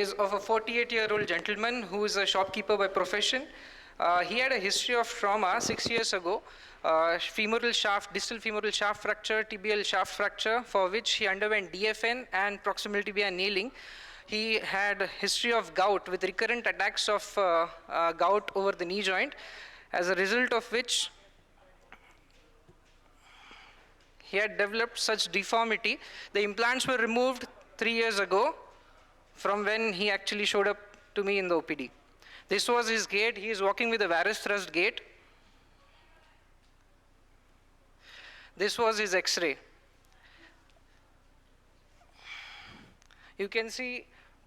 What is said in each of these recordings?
is of a 48-year-old gentleman who is a shopkeeper by profession. He had a history of trauma 6 years ago, femoral shaft, distal femoral shaft fracture, tibial shaft fracture, for which he underwent DFN and proximal tibia nailing. He had a history of gout with recurrent attacks of gout over the knee joint, as a result of which he had developed such deformity. The implants were removed 3 years ago from when he actually showed up to me in the OPD. This was his gait. He is walking with a varus thrust gait. This was his X-ray. You can see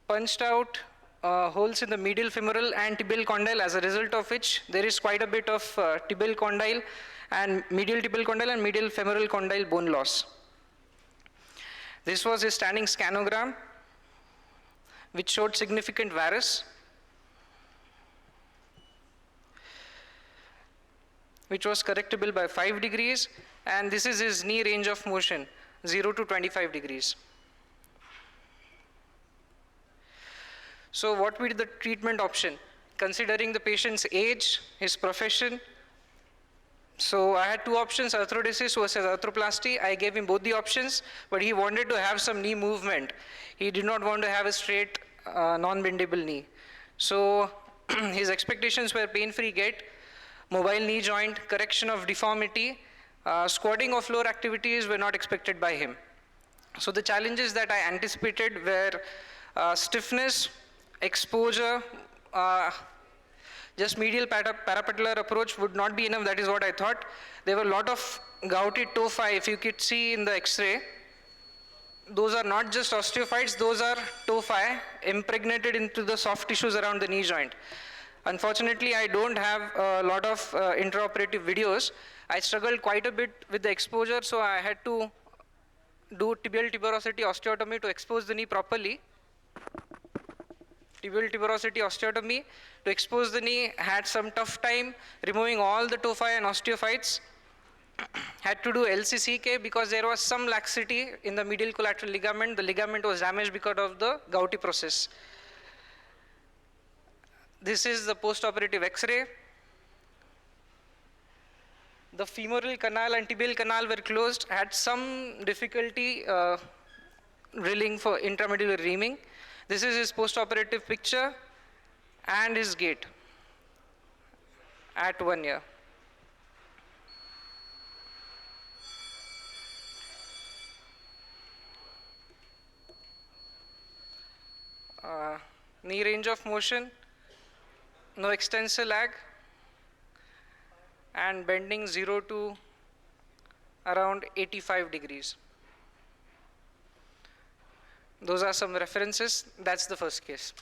punched out holes in the medial femoral and tibial condyle, as a result of which there is quite a bit of tibial condyle and medial tibial condyle and medial femoral condyle bone loss. This was his standing scanogram, which showed significant varus, which was correctable by 5 degrees, and this is his knee range of motion, 0 to 25 degrees. So what would be the treatment option? Considering the patient's age, his profession, so I had two options, arthrodesis versus arthroplasty. I gave him both the options, but he wanted to have some knee movement. He did not want to have a straight, non-bendable knee. So his expectations were pain-free gait, mobile knee joint, correction of deformity, squatting or floor activities were not expected by him. So the challenges that I anticipated were stiffness, exposure, just medial parapatellar approach would not be enough. That is what I thought. There were a lot of gouty tophi, if you could see in the X-ray. Those are not just osteophytes, those are tophi impregnated into the soft tissues around the knee joint. Unfortunately, I don't have a lot of intraoperative videos. I struggled quite a bit with the exposure, so I had to do tibial tuberosity osteotomy to expose the knee properly. Tibial tuberosity osteotomy to expose the knee, had some tough time removing all the tophi and osteophytes. Had to do LCCK because there was some laxity in the medial collateral ligament. The ligament was damaged because of the gouty process. This is the post-operative X-ray. The femoral canal and tibial canal were closed. Had some difficulty drilling for intramedullary reaming. This is his post-operative picture and his gait at 1 year. Knee range of motion, no extensor lag, and bending 0 to around 85 degrees. Those are some references. That's the first case.